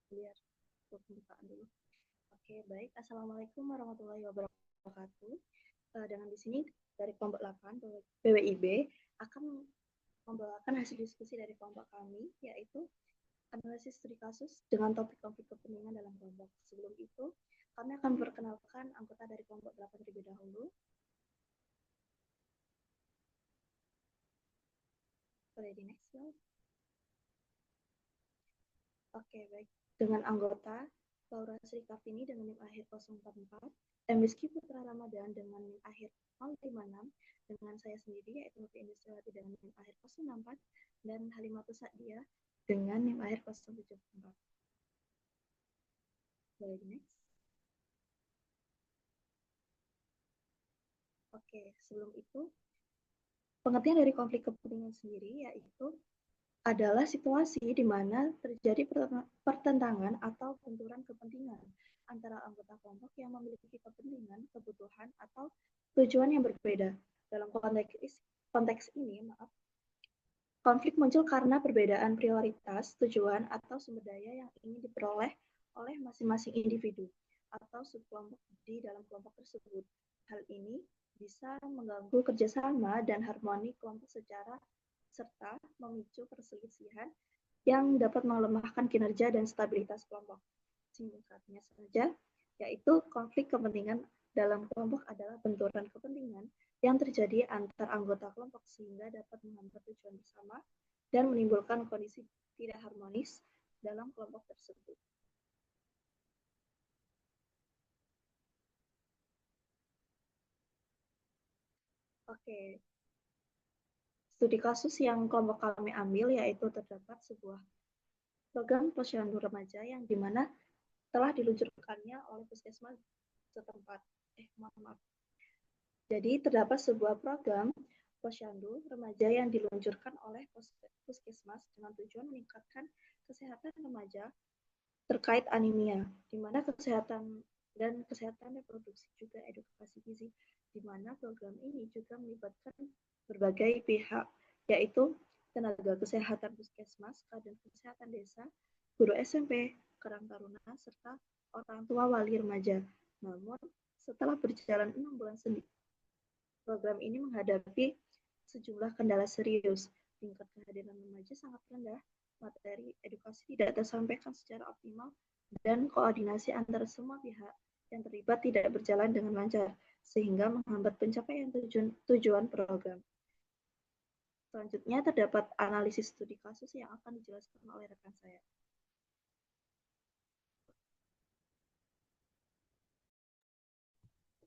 biar pembukaan dulu. Oke, baik. Assalamualaikum warahmatullahi wabarakatuh. Dengan di sini dari kelompok 8 PWIB akan membawakan hasil diskusi dari kelompok kami, yaitu analisis studi kasus dengan topik konflik kepentingan dalam kelompok. Sebelum itu, kami akan memperkenalkan anggota dari kelompok 8 terlebih dahulu. Boleh di next slide. Oke, baik. Dengan anggota Laura Sri Kartini dengan NIM akhir 044, MSQ Putra Ramadan dengan NIM akhir 056, dengan saya sendiri yaitu Novi Industriawati dengan NIM akhir 064, dan Halimatus Sa'dia dengan NIM akhir 074. Boleh di next. Oke, sebelum itu, pengertian dari konflik kepentingan sendiri yaitu adalah situasi di mana terjadi pertentangan atau benturan kepentingan antara anggota kelompok yang memiliki kepentingan, kebutuhan, atau tujuan yang berbeda. Dalam konteks ini, konflik muncul karena perbedaan prioritas, tujuan, atau sumber daya yang ingin diperoleh oleh masing-masing individu atau subkelompok di dalam kelompok tersebut. Hal ini bisa mengganggu kerjasama dan harmoni kelompok serta memicu perselisihan yang dapat melemahkan kinerja dan stabilitas kelompok. Singkatnya saja, yaitu konflik kepentingan dalam kelompok adalah benturan kepentingan yang terjadi antar anggota kelompok sehingga dapat menghambat tujuan bersama dan menimbulkan kondisi tidak harmonis dalam kelompok tersebut. Oke, studi kasus yang kelompok kami ambil yaitu terdapat sebuah program posyandu remaja yang dimana telah diluncurkannya oleh puskesmas setempat. Jadi terdapat sebuah program posyandu remaja yang diluncurkan oleh puskesmas dengan tujuan meningkatkan kesehatan remaja terkait anemia, di mana kesehatan reproduksi juga edukasi gizi, di mana program ini juga melibatkan berbagai pihak, yaitu tenaga kesehatan puskesmas, kadin kesehatan desa, guru SMP, Karang Taruna, serta orang tua wali remaja. Namun, setelah berjalan 6 bulan sendiri, program ini menghadapi sejumlah kendala serius. Tingkat kehadiran remaja sangat rendah, materi edukasi tidak tersampaikan secara optimal, dan koordinasi antara semua pihak yang terlibat tidak berjalan dengan lancar, sehingga menghambat pencapaian tujuan program. Selanjutnya terdapat analisis studi kasus yang akan dijelaskan oleh rekan saya.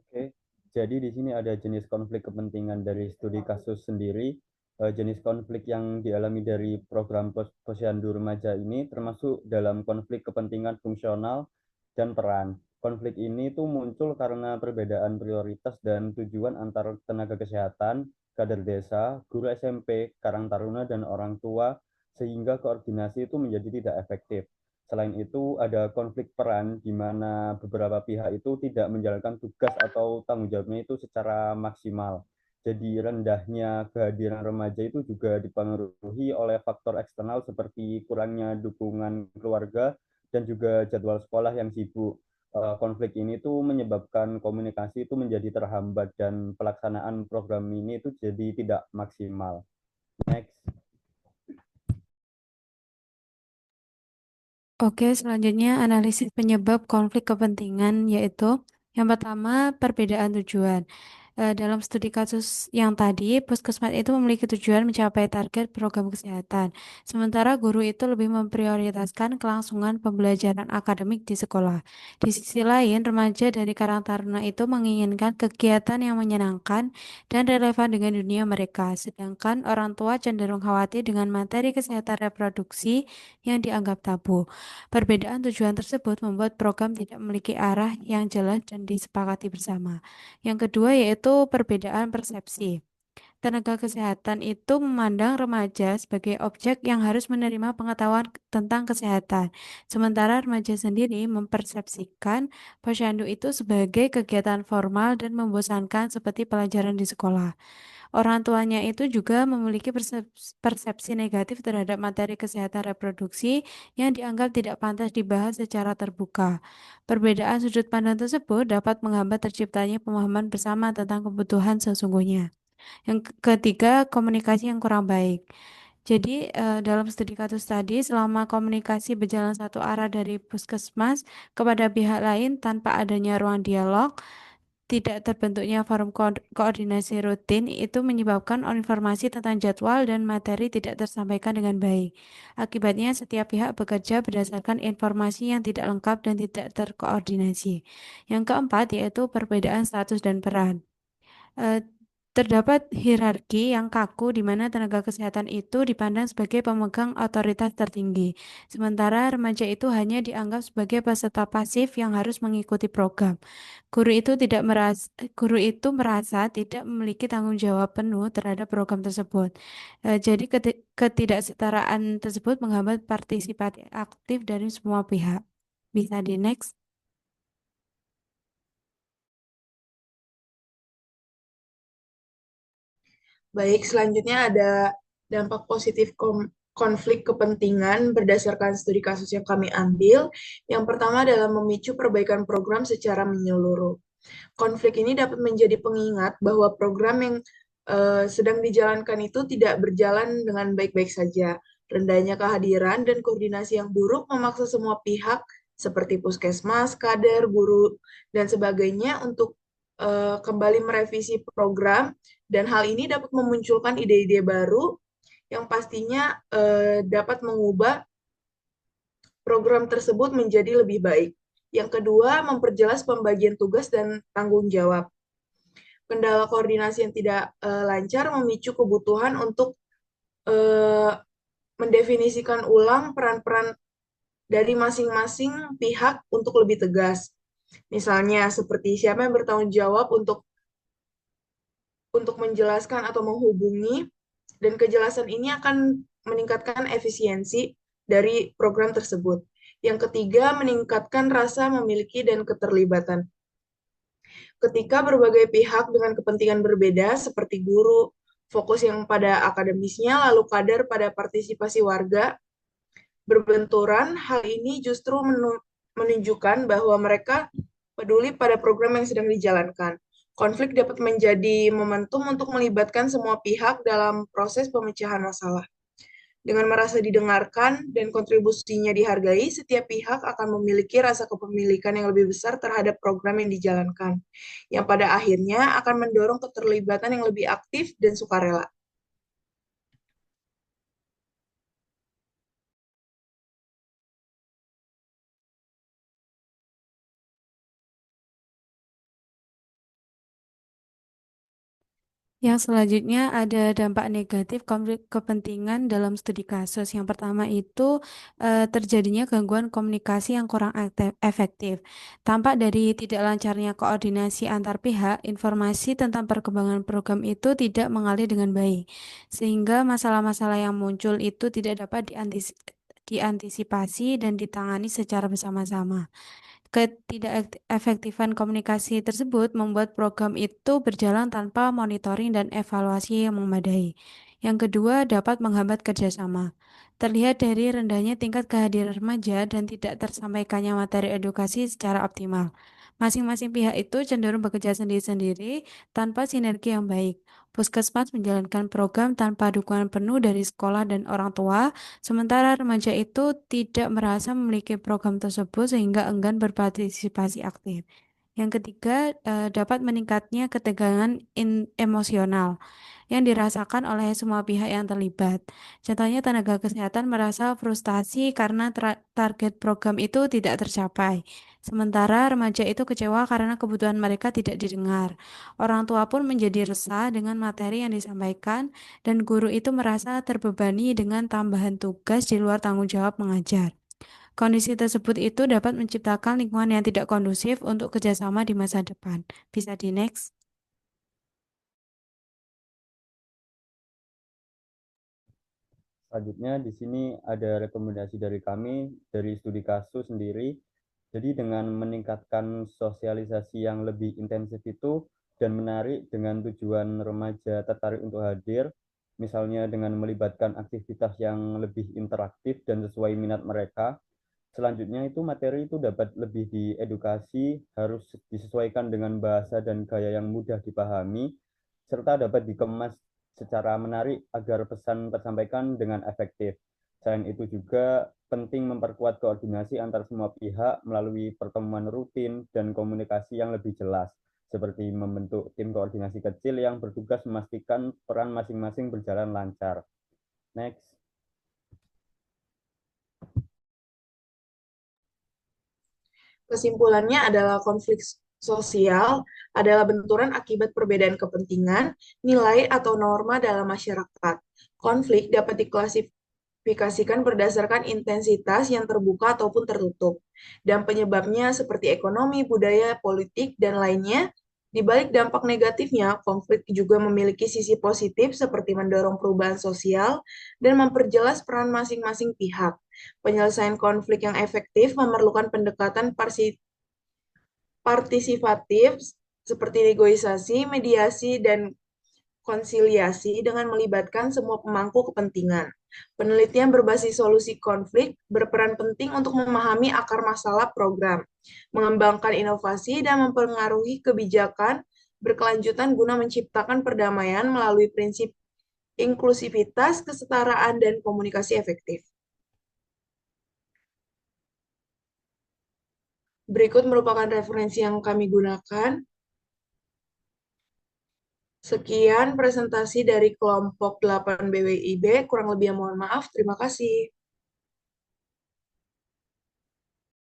Oke, jadi di sini ada jenis konflik kepentingan dari studi kasus sendiri. Jenis konflik yang dialami dari program posyandu remaja ini termasuk dalam konflik kepentingan fungsional dan peran. Konflik ini tuh muncul karena perbedaan prioritas dan tujuan antar tenaga kesehatan, kader desa, guru SMP, Karang Taruna, dan orang tua, sehingga koordinasi itu menjadi tidak efektif. Selain itu, ada konflik peran di mana beberapa pihak itu tidak menjalankan tugas atau tanggung jawabnya itu secara maksimal. Jadi rendahnya kehadiran remaja itu juga dipengaruhi oleh faktor eksternal seperti kurangnya dukungan keluarga dan juga jadwal sekolah yang sibuk. Konflik ini tuh menyebabkan komunikasi itu menjadi terhambat dan pelaksanaan program ini itu jadi tidak maksimal. Next. Oke, selanjutnya analisis penyebab konflik kepentingan, yaitu yang pertama perbedaan tujuan. Dalam studi kasus yang tadi, puskesmas itu memiliki tujuan mencapai target program kesehatan, sementara guru itu lebih memprioritaskan kelangsungan pembelajaran akademik di sekolah. Di sisi lain, remaja dari Karang Taruna itu menginginkan kegiatan yang menyenangkan dan relevan dengan dunia mereka, sedangkan orang tua cenderung khawatir dengan materi kesehatan reproduksi yang dianggap tabu. Perbedaan tujuan tersebut membuat program tidak memiliki arah yang jelas dan disepakati bersama. Yang kedua yaitu perbedaan persepsi. tenaga kesehatan itu memandang remaja sebagai objek yang harus menerima pengetahuan tentang kesehatan. Sementara remaja sendiri mempersepsikan posyandu itu sebagai kegiatan formal dan membosankan seperti pelajaran di sekolah. Orang tuanya itu juga memiliki persepsi negatif terhadap materi kesehatan reproduksi yang dianggap tidak pantas dibahas secara terbuka. Perbedaan sudut pandang tersebut dapat menghambat terciptanya pemahaman bersama tentang kebutuhan sesungguhnya. Yang ketiga, komunikasi yang kurang baik. Jadi, dalam studi kasus tadi, selama komunikasi berjalan satu arah dari puskesmas kepada pihak lain tanpa adanya ruang dialog, tidak terbentuknya forum koordinasi rutin itu menyebabkan informasi tentang jadwal dan materi tidak tersampaikan dengan baik. Akibatnya, setiap pihak bekerja berdasarkan informasi yang tidak lengkap dan tidak terkoordinasi. Yang keempat, yaitu perbedaan status dan peran. Eh, Terdapat hierarki yang kaku di mana tenaga kesehatan itu dipandang sebagai pemegang otoritas tertinggi, sementara remaja itu hanya dianggap sebagai peserta pasif yang harus mengikuti program. Guru itu merasa tidak memiliki tanggung jawab penuh terhadap program tersebut. Jadi ketidaksetaraan tersebut menghambat partisipasi aktif dari semua pihak. Bisa di next. Baik, selanjutnya ada dampak positif konflik kepentingan berdasarkan studi kasus yang kami ambil. Yang pertama adalah memicu perbaikan program secara menyeluruh. Konflik ini dapat menjadi pengingat bahwa program yang sedang dijalankan itu tidak berjalan dengan baik-baik saja. Rendahnya kehadiran dan koordinasi yang buruk memaksa semua pihak seperti puskesmas, kader, guru, dan sebagainya untuk kembali merevisi program, dan hal ini dapat memunculkan ide-ide baru yang pastinya dapat mengubah program tersebut menjadi lebih baik. Yang kedua, memperjelas pembagian tugas dan tanggung jawab. Kendala koordinasi yang tidak lancar memicu kebutuhan untuk mendefinisikan ulang peran-peran dari masing-masing pihak untuk lebih tegas. Misalnya, seperti siapa yang bertanggung jawab untuk menjelaskan atau menghubungi, dan kejelasan ini akan meningkatkan efisiensi dari program tersebut. Yang ketiga, meningkatkan rasa memiliki dan keterlibatan. Ketika berbagai pihak dengan kepentingan berbeda, seperti guru, fokus yang pada akademisnya, lalu kader pada partisipasi warga, berbenturan, hal ini justru menunjukkan bahwa mereka peduli pada program yang sedang dijalankan. Konflik dapat menjadi momentum untuk melibatkan semua pihak dalam proses pemecahan masalah. Dengan merasa didengarkan dan kontribusinya dihargai, setiap pihak akan memiliki rasa kepemilikan yang lebih besar terhadap program yang dijalankan, yang pada akhirnya akan mendorong keterlibatan yang lebih aktif dan sukarela. Yang selanjutnya ada dampak negatif konflik kepentingan dalam studi kasus. Yang pertama itu terjadinya gangguan komunikasi yang kurang efektif. Tampak dari tidak lancarnya koordinasi antar pihak, informasi tentang perkembangan program itu tidak mengalir dengan baik, sehingga masalah-masalah yang muncul itu tidak dapat diantisipasi dan ditangani secara bersama-sama. Ketidakefektifan komunikasi tersebut membuat program itu berjalan tanpa monitoring dan evaluasi yang memadai. Yang kedua, dapat menghambat kerjasama. Terlihat dari rendahnya tingkat kehadiran remaja dan tidak tersampaikannya materi edukasi secara optimal. Masing-masing pihak itu cenderung bekerja sendiri-sendiri tanpa sinergi yang baik. Puskesmas menjalankan program tanpa dukungan penuh dari sekolah dan orang tua, sementara remaja itu tidak merasa memiliki program tersebut sehingga enggan berpartisipasi aktif. Yang ketiga, dapat meningkatnya ketegangan emosional yang dirasakan oleh semua pihak yang terlibat. Contohnya, tenaga kesehatan merasa frustasi karena target program itu tidak tercapai. Sementara remaja itu kecewa karena kebutuhan mereka tidak didengar. Orang tua pun menjadi resah dengan materi yang disampaikan, dan guru itu merasa terbebani dengan tambahan tugas di luar tanggung jawab mengajar. Kondisi tersebut itu dapat menciptakan lingkungan yang tidak kondusif untuk kerjasama di masa depan. Bisa di next. Selanjutnya di sini ada rekomendasi dari kami dari studi kasus sendiri. Jadi dengan meningkatkan sosialisasi yang lebih intensif itu dan menarik dengan tujuan remaja tertarik untuk hadir, misalnya dengan melibatkan aktivitas yang lebih interaktif dan sesuai minat mereka. Selanjutnya itu materi itu dapat lebih diedukasi, harus disesuaikan dengan bahasa dan gaya yang mudah dipahami, serta dapat dikemas secara menarik agar pesan tersampaikan dengan efektif. Selain itu juga penting memperkuat koordinasi antar semua pihak melalui pertemuan rutin dan komunikasi yang lebih jelas, seperti membentuk tim koordinasi kecil yang bertugas memastikan peran masing-masing berjalan lancar. Next. Kesimpulannya adalah konflik sosial adalah benturan akibat perbedaan kepentingan, nilai, atau norma dalam masyarakat. Konflik dapat diklasifikasikan berdasarkan intensitas yang terbuka ataupun tertutup, dan penyebabnya seperti ekonomi, budaya, politik, dan lainnya. Di balik dampak negatifnya, konflik juga memiliki sisi positif seperti mendorong perubahan sosial dan memperjelas peran masing-masing pihak. Penyelesaian konflik yang efektif memerlukan pendekatan partisipatif seperti negosiasi, mediasi, dan konsiliasi dengan melibatkan semua pemangku kepentingan. Penelitian berbasis solusi konflik berperan penting untuk memahami akar masalah program, mengembangkan inovasi, dan mempengaruhi kebijakan berkelanjutan guna menciptakan perdamaian melalui prinsip inklusivitas, kesetaraan, dan komunikasi efektif. Berikut merupakan referensi yang kami gunakan. Sekian presentasi dari kelompok 8 BWIB, kurang lebih mohon maaf, terima kasih.